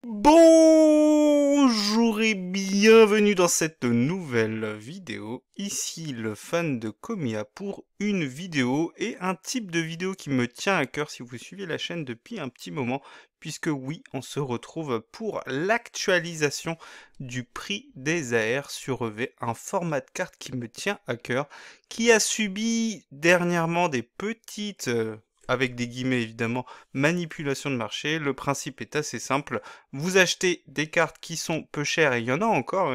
Bonjour et bienvenue dans cette nouvelle vidéo. Ici le fan de Komiya pour une vidéo et un type de vidéo qui me tient à cœur si vous suivez la chaîne depuis un petit moment, puisque oui, on se retrouve pour l'actualisation du prix des AR sur EV, un format de carte qui me tient à cœur, qui a subi dernièrement des petites avec des guillemets évidemment, manipulation de marché. Le principe est assez simple. Vous achetez des cartes qui sont peu chères, et il y en a encore,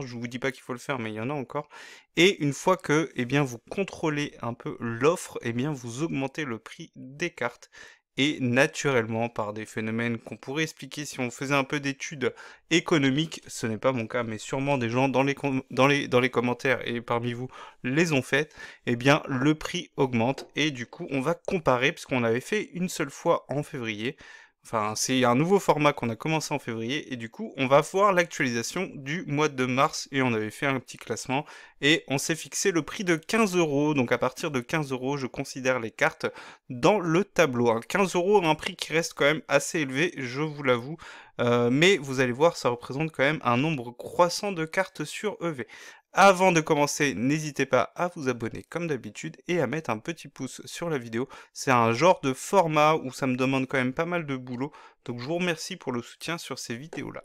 je vous dis pas qu'il faut le faire, mais il y en a encore. Et une fois que, eh bien, vous contrôlez un peu l'offre, eh bien, vous augmentez le prix des cartes. Et naturellement, par des phénomènes qu'on pourrait expliquer si on faisait un peu d'études économiques, ce n'est pas mon cas, mais sûrement des gens dans les commentaires et parmi vous les ont faites, eh bien, le prix augmente. Et du coup, on va comparer, puisqu'on l'avait fait une seule fois en février. Enfin, c'est un nouveau format qu'on a commencé en février et du coup, on va voir l'actualisation du mois de mars et on avait fait un petit classement et on s'est fixé le prix de 15 euros. Donc à partir de 15 euros, je considère les cartes dans le tableau. 15 euros, un prix qui reste quand même assez élevé, je vous l'avoue. Mais vous allez voir, ça représente quand même un nombre croissant de cartes sur EV. Avant de commencer, n'hésitez pas à vous abonner comme d'habitude et à mettre un petit pouce sur la vidéo. C'est un genre de format où ça me demande quand même pas mal de boulot, donc je vous remercie pour le soutien sur ces vidéos-là.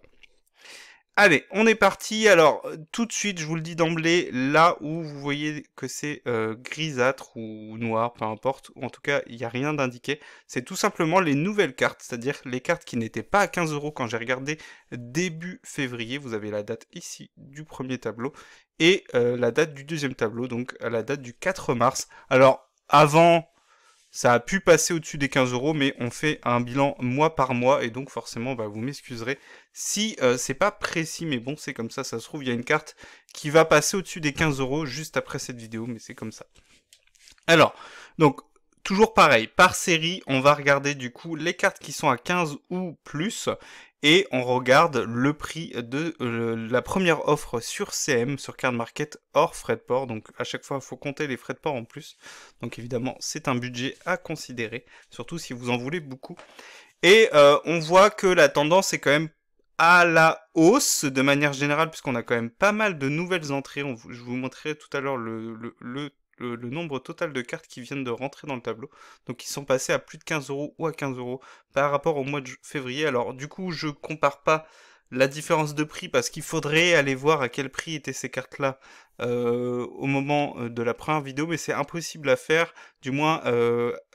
Allez, on est parti. Alors, tout de suite, je vous le dis d'emblée, là où vous voyez que c'est grisâtre ou noir, peu importe, ou en tout cas, il n'y a rien d'indiqué, c'est tout simplement les nouvelles cartes, c'est-à-dire les cartes qui n'étaient pas à 15 euros quand j'ai regardé début février. Vous avez la date ici du premier tableau et la date du deuxième tableau, donc à la date du 4 mars. Alors, avant, ça a pu passer au-dessus des 15 euros, mais on fait un bilan mois par mois, et donc forcément, bah, vous m'excuserez si c'est pas précis, mais bon, c'est comme ça se trouve, il y a une carte qui va passer au-dessus des 15 euros juste après cette vidéo, mais c'est comme ça. Alors, donc, toujours pareil, par série, on va regarder du coup les cartes qui sont à 15 ou plus, et on regarde le prix de la première offre sur CM, sur Card Market, hors frais de port. Donc à chaque fois, il faut compter les frais de port en plus. Donc évidemment, c'est un budget à considérer, surtout si vous en voulez beaucoup. Et on voit que la tendance est quand même à la hausse de manière générale, puisqu'on a quand même pas mal de nouvelles entrées. Je vous montrerai tout à l'heure le nombre total de cartes qui viennent de rentrer dans le tableau. Donc ils sont passés à plus de 15 euros ou à 15 euros par rapport au mois de février. Alors du coup, je compare pas la différence de prix parce qu'il faudrait aller voir à quel prix étaient ces cartes-là au moment de la première vidéo, mais c'est impossible à faire, du moins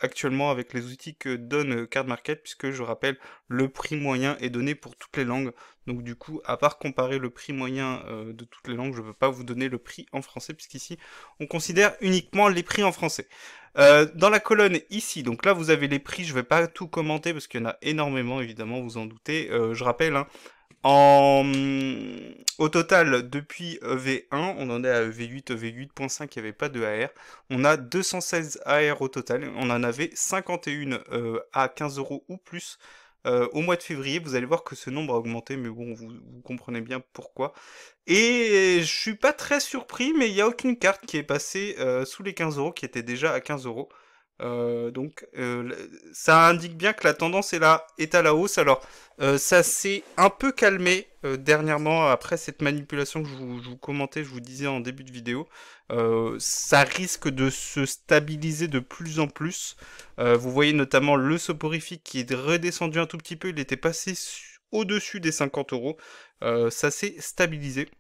actuellement avec les outils que donne Card Market, puisque je rappelle, le prix moyen est donné pour toutes les langues. Donc du coup, à part comparer le prix moyen de toutes les langues, je ne peux pas vous donner le prix en français, puisqu'ici, on considère uniquement les prix en français. Dans la colonne ici, donc là vous avez les prix, je ne vais pas tout commenter parce qu'il y en a énormément, évidemment, vous en doutez. Je rappelle, hein, au total, depuis EV1, on en est à EV8, EV8.5, il n'y avait pas de AR. On a 216 AR au total. On en avait 51 à 15 euros ou plus au mois de février. Vous allez voir que ce nombre a augmenté, mais bon, vous comprenez bien pourquoi. Et je suis pas très surpris, mais il n'y a aucune carte qui est passée sous les 15 euros, qui était déjà à 15 euros. Ça indique bien que la tendance est à la hausse. Alors, ça s'est un peu calmé dernièrement après cette manipulation que je vous commentais, je vous disais en début de vidéo. Ça risque de se stabiliser de plus en plus. Vous voyez notamment le soporifique qui est redescendu un tout petit peu. Il était passé au-dessus des 50 euros. Ça s'est stabilisé.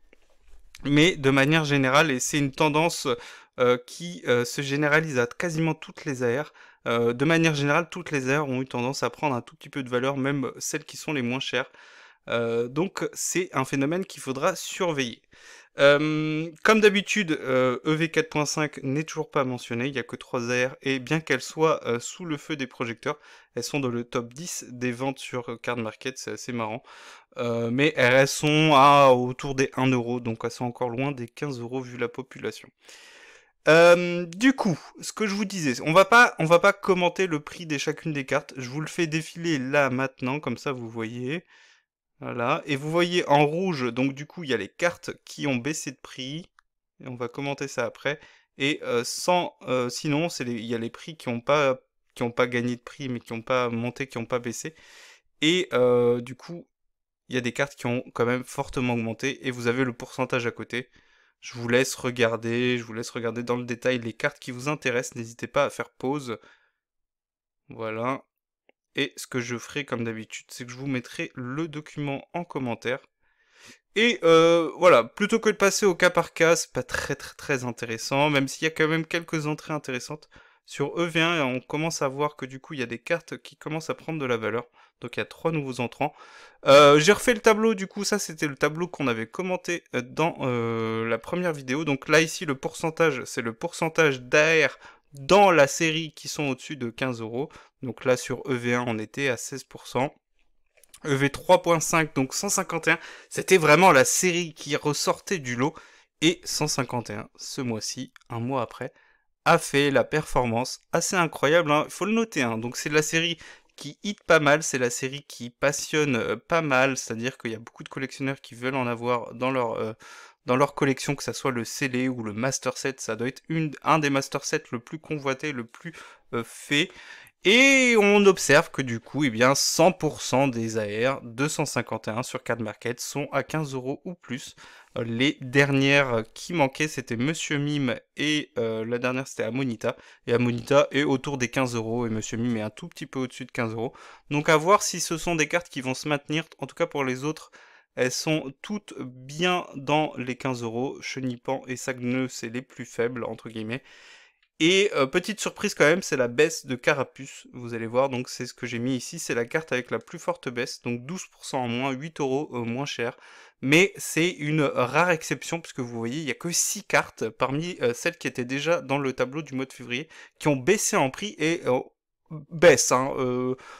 Mais de manière générale, et c'est une tendance qui se généralise à quasiment toutes les aires, de manière générale, toutes les aires ont eu tendance à prendre un tout petit peu de valeur, même celles qui sont les moins chères. Donc c'est un phénomène qu'il faudra surveiller. Comme d'habitude, EV 4.5 n'est toujours pas mentionné, il n'y a que 3 AR, et bien qu'elles soient sous le feu des projecteurs, elles sont dans le top 10 des ventes sur Card Market, c'est assez marrant. Mais elles sont à autour des 1 euro, donc elles sont encore loin des 15 euros vu la population. Du coup, ce que je vous disais, on va pas commenter le prix de chacune des cartes. Je vous le fais défiler là maintenant, comme ça vous voyez. Voilà. Et vous voyez en rouge, donc du coup, il y a les cartes qui ont baissé de prix. Et on va commenter ça après. Et sinon, il y a les prix qui ont pas gagné de prix, mais qui ont pas monté, qui ont pas baissé. Et du coup, il y a des cartes qui ont quand même fortement augmenté et vous avez le pourcentage à côté. Je vous laisse regarder dans le détail les cartes qui vous intéressent, n'hésitez pas à faire pause. Voilà. Et ce que je ferai comme d'habitude, c'est que je vous mettrai le document en commentaire. Et voilà, plutôt que de passer au cas par cas, c'est pas très intéressant, même s'il y a quand même quelques entrées intéressantes. Sur EV1, on commence à voir que du coup, il y a des cartes qui commencent à prendre de la valeur. Donc il y a 3 nouveaux entrants. J'ai refait le tableau, du coup, ça c'était le tableau qu'on avait commenté dans la première vidéo. Donc là, ici, le pourcentage, c'est le pourcentage d'AR dans la série qui sont au-dessus de 15 euros. Donc là, sur EV1, on était à 16%. EV 3.5, donc 151, c'était vraiment la série qui ressortait du lot. Et 151, ce mois-ci, un mois après, a fait la performance assez incroyable, hein. Il faut le noter, hein. Donc c'est la série qui hit pas mal, c'est la série qui passionne pas mal, c'est-à-dire qu'il y a beaucoup de collectionneurs qui veulent en avoir dans leur collection, que ça soit le scellé ou le master set, ça doit être un des master sets le plus convoité, le plus fait. Et on observe que du coup, eh bien, 100% des AR 251 sur Card Market sont à 15 euros ou plus. Les dernières qui manquaient, c'était Monsieur Mime et la dernière, c'était Amonita. Et Amonita est autour des 15 euros et Monsieur Mime est un tout petit peu au-dessus de 15 euros. Donc à voir si ce sont des cartes qui vont se maintenir. En tout cas pour les autres, elles sont toutes bien dans les 15 euros. Chenipan et Sagneux, c'est les plus faibles, entre guillemets. Et petite surprise quand même, c'est la baisse de Carapuce, vous allez voir, donc c'est ce que j'ai mis ici, c'est la carte avec la plus forte baisse, donc 12% en moins, 8 euros moins cher, mais c'est une rare exception, puisque vous voyez, il n'y a que 6 cartes parmi celles qui étaient déjà dans le tableau du mois de février, qui ont baissé en prix et baisse, hein,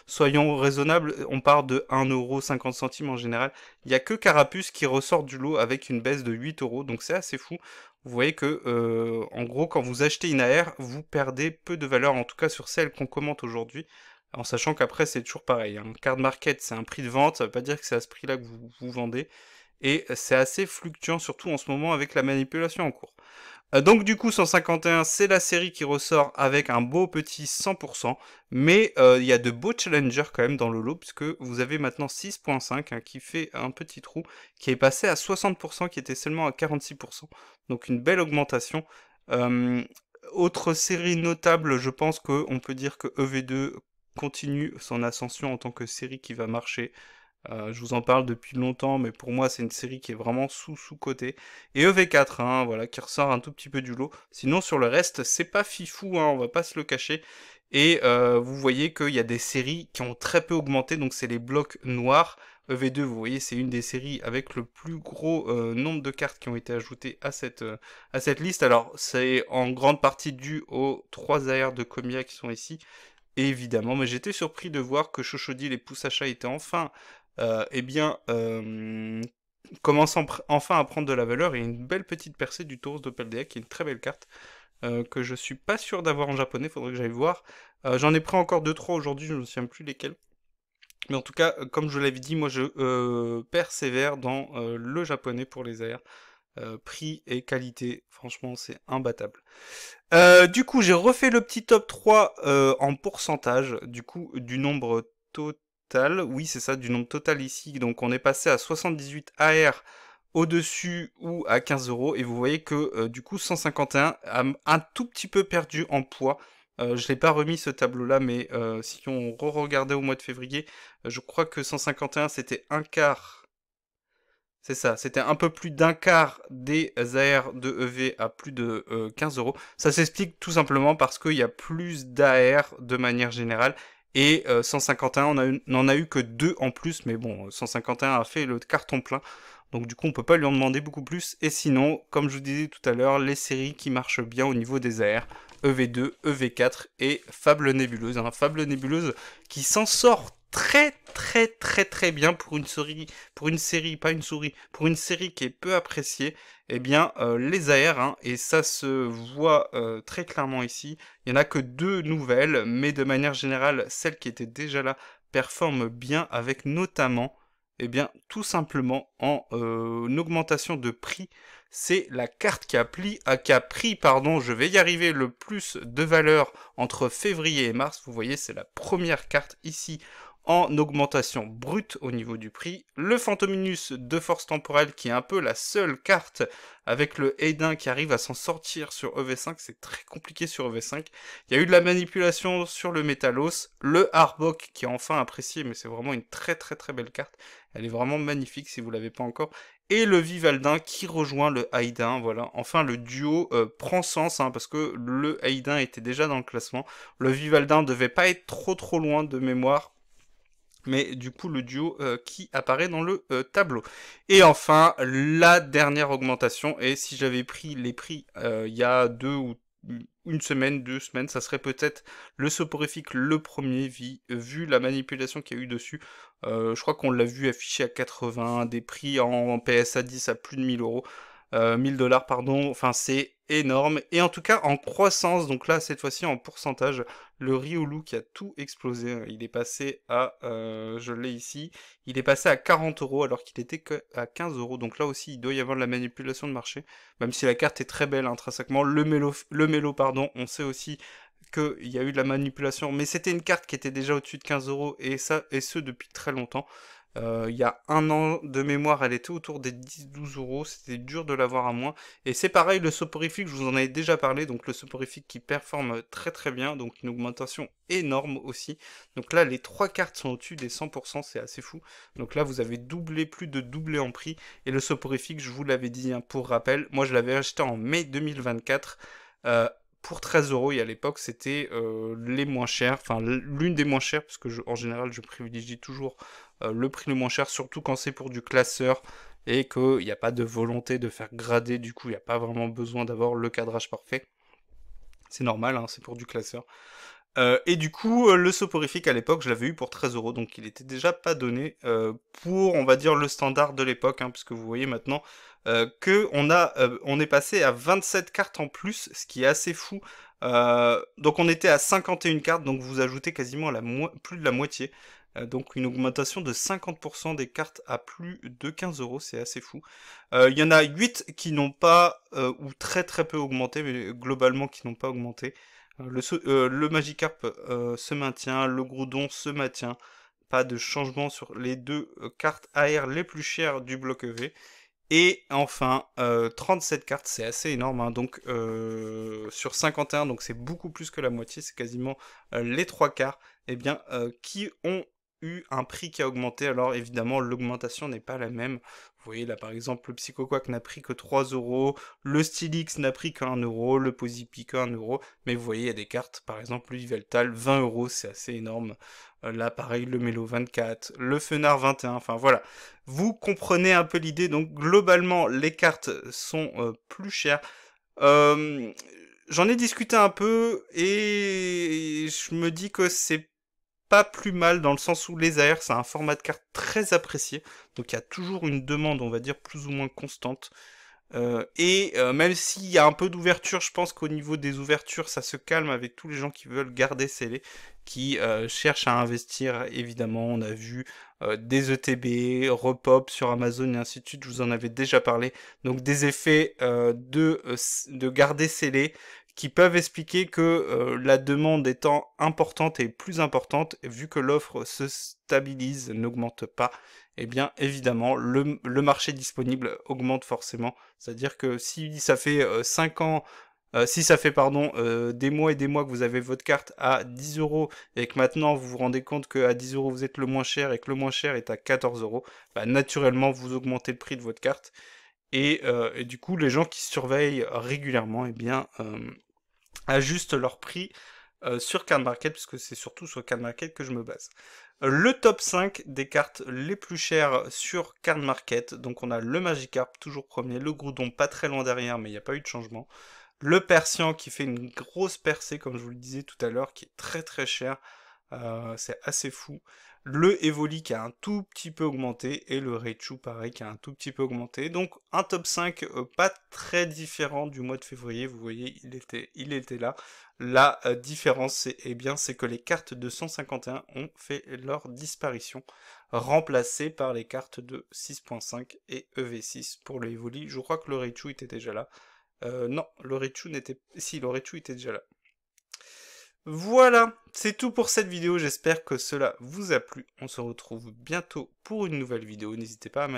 soyons raisonnables, on part de 1,50 € en général, il n'y a que Carapuce qui ressort du lot avec une baisse de 8 euros, donc c'est assez fou. Vous voyez que, en gros, quand vous achetez une AR, vous perdez peu de valeur, en tout cas sur celle qu'on commente aujourd'hui, en sachant qu'après c'est toujours pareil, hein. Card Market c'est un prix de vente, ça veut pas dire que c'est à ce prix-là que vous vendez, et c'est assez fluctuant, surtout en ce moment avec la manipulation en cours. Donc du coup 151 c'est la série qui ressort avec un beau petit 100%, mais il y a de beaux challengers quand même dans le lot, puisque vous avez maintenant 6.5 hein, qui fait un petit trou, qui est passé à 60%, qui était seulement à 46%, donc une belle augmentation. Autre série notable, je pense qu'on peut dire que EV2 continue son ascension en tant que série qui va marcher. Je vous en parle depuis longtemps, mais pour moi c'est une série qui est vraiment sous-cotée. Et EV4, hein, voilà, qui ressort un tout petit peu du lot. Sinon sur le reste, c'est pas fifou, hein, on va pas se le cacher. Et vous voyez qu'il y a des séries qui ont très peu augmenté, donc c'est les blocs noirs. EV2, vous voyez, c'est une des séries avec le plus gros nombre de cartes qui ont été ajoutées à cette liste. Alors c'est en grande partie dû aux 3 AR de Comia qui sont ici. Évidemment, mais j'étais surpris de voir que Chochodil et Poussacha étaient enfin, commençant enfin à prendre de la valeur, et une belle petite percée du Tauros d'Opeldea, qui est une très belle carte, que je suis pas sûr d'avoir en japonais, faudrait que j'aille voir. J'en ai pris encore 2-3 aujourd'hui, je ne me souviens plus lesquels. Mais en tout cas, comme je l'avais dit, moi je persévère dans le japonais pour les airs. Prix et qualité, franchement c'est imbattable. Du coup j'ai refait le petit top 3 en pourcentage, du coup du nombre total, oui c'est ça, du nombre total ici, donc on est passé à 78 AR au-dessus ou à 15 euros, et vous voyez que du coup 151 a un tout petit peu perdu en poids. Je l'ai pas remis ce tableau là, mais si on re-regardait au mois de février, je crois que 151 c'était un quart. C'est ça, c'était un peu plus d'un quart des AR de EV à plus de 15 euros. Ça s'explique tout simplement parce qu'il y a plus d'AR de manière générale. Et 151, on n'en a eu que 2 en plus, mais bon, 151 a fait le carton plein. Donc du coup, on peut pas lui en demander beaucoup plus. Et sinon, comme je vous disais tout à l'heure, les séries qui marchent bien au niveau des AR, EV2, EV4 et Fable Nébuleuse. Hein. Fable Nébuleuse qui s'en sort très bien pour une série, pas une souris, pour une série qui est peu appréciée. Eh bien, les AR, hein, et ça se voit très clairement ici, il n'y en a que 2 nouvelles, mais de manière générale, celles qui étaient déjà là performent bien, avec notamment, eh bien, tout simplement en augmentation de prix. C'est la carte qui a pris, je vais y arriver, le plus de valeur entre février et mars. Vous voyez, c'est la première carte ici en augmentation brute au niveau du prix. Le Phantominus de force temporelle qui est un peu la seule carte avec le Aidin qui arrive à s'en sortir sur EV5, c'est très compliqué sur EV5. Il y a eu de la manipulation sur le Métalos, le Arbok qui est enfin apprécié, mais c'est vraiment une très très très belle carte. Elle est vraiment magnifique si vous l'avez pas encore. Et le Vivaldin qui rejoint le Aidin, voilà. Enfin, le duo prend sens, hein, parce que le Aidin était déjà dans le classement. Le Vivaldin devait pas être trop loin de mémoire. Mais du coup, le duo qui apparaît dans le tableau. Et enfin, la dernière augmentation, et si j'avais pris les prix il y a une semaine, 2 semaines, ça serait peut-être le soporifique le premier, vu la manipulation qu'il y a eu dessus. Je crois qu'on l'a vu affiché à 80, des prix en PSA 10 à plus de 1000 euros. 1000 dollars, pardon, enfin c'est énorme, et en tout cas en croissance, donc là cette fois-ci en pourcentage, le Riolu qui a tout explosé, il est passé à, je l'ai ici, il est passé à 40 euros alors qu'il était que à 15 euros, donc là aussi il doit y avoir de la manipulation de marché, même si la carte est très belle intrinsèquement, le mélo pardon, on sait aussi qu'il y a eu de la manipulation, mais c'était une carte qui était déjà au-dessus de 15 euros, et ça, et ce depuis très longtemps. Il y a un an de mémoire, elle était autour des 10-12 euros, c'était dur de l'avoir à moins. Et c'est pareil, le soporifique, je vous en avais déjà parlé, donc le soporifique qui performe très très bien, donc une augmentation énorme aussi. Donc là, les trois cartes sont au-dessus des 100%, c'est assez fou. Donc là, vous avez doublé, plus de doublé en prix. Et le soporifique, je vous l'avais dit, hein, pour rappel, moi je l'avais acheté en mai 2024. Pour 13 euros, et à l'époque c'était les moins chers, enfin l'une des moins chères, parce que en général je privilégie toujours le prix le moins cher, surtout quand c'est pour du classeur et qu'il n'y a pas de volonté de faire grader, du coup il n'y a pas vraiment besoin d'avoir le cadrage parfait. C'est normal, hein, c'est pour du classeur. Et du coup, le soporifique à l'époque, je l'avais eu pour 13 euros, donc il était déjà pas donné pour, on va dire, le standard de l'époque, hein, puisque vous voyez maintenant que on est passé à 27 cartes en plus, ce qui est assez fou. Donc on était à 51 cartes, donc vous ajoutez quasiment plus de la moitié. Donc une augmentation de 50% des cartes à plus de 15 euros, c'est assez fou. Il y en a 8 qui n'ont pas, ou très très peu augmenté, mais globalement qui n'ont pas augmenté. Le Magikarp se maintient, le Groudon se maintient. Pas de changement sur les deux cartes AR les plus chères du bloc EV. Et enfin, 37 cartes, c'est assez énorme, hein, donc sur 51, donc c'est beaucoup plus que la moitié, c'est quasiment les trois quarts, eh bien, qui ont eu un prix qui a augmenté. Alors évidemment, l'augmentation n'est pas la même. Vous voyez là par exemple, le Psychoquack n'a pris que 3 euros, le Stylix n'a pris que 1 euro, le Posipi que 1 euro, mais vous voyez, il y a des cartes, par exemple le Yveltal, 20 euros, c'est assez énorme. Là pareil, le Mélo 24, le Fenard 21, enfin voilà. Vous comprenez un peu l'idée, donc globalement les cartes sont plus chères. Euh, J'en ai discuté un peu et je me dis que c'est pas plus mal dans le sens où les AR c'est un format de carte très apprécié, donc il y a toujours une demande on va dire plus ou moins constante. Même s'il y a un peu d'ouverture, je pense qu'au niveau des ouvertures, ça se calme avec tous les gens qui veulent garder scellé, qui cherchent à investir. Évidemment, on a vu des ETB, Repop sur Amazon et ainsi de suite, je vous en avais déjà parlé. Donc des effets de garder scellé qui peuvent expliquer que la demande étant importante et plus importante, vu que l'offre se stabilise, n'augmente pas, eh bien évidemment le marché disponible augmente forcément. C'est-à-dire que si ça fait 5 ans, si ça fait pardon des mois et des mois que vous avez votre carte à 10 euros et que maintenant vous vous rendez compte qu'à 10 euros vous êtes le moins cher et que le moins cher est à 14 euros, bah, naturellement vous augmentez le prix de votre carte et du coup les gens qui surveillent régulièrement eh bien ajustent leur prix sur Card Market, puisque c'est surtout sur Card Market que je me base. Le top 5 des cartes les plus chères sur Card Market, donc on a le Magikarp, toujours premier, le Groudon pas très loin derrière, mais il n'y a pas eu de changement. Le Persian qui fait une grosse percée, comme je vous le disais tout à l'heure, qui est très très cher, c'est assez fou. Le Evoli qui a un tout petit peu augmenté, et le Raichu pareil qui a un tout petit peu augmenté. Donc un top 5 pas très différent du mois de février, vous voyez, il était là. La différence, c'est que les cartes de 151 ont fait leur disparition, remplacées par les cartes de 6.5 et EV6 pour le Evoli. Je crois que le Raichu était déjà là. Non, le Raichu n'était... Si, le Raichu était déjà là. Voilà, c'est tout pour cette vidéo, j'espère que cela vous a plu. On se retrouve bientôt pour une nouvelle vidéo, n'hésitez pas à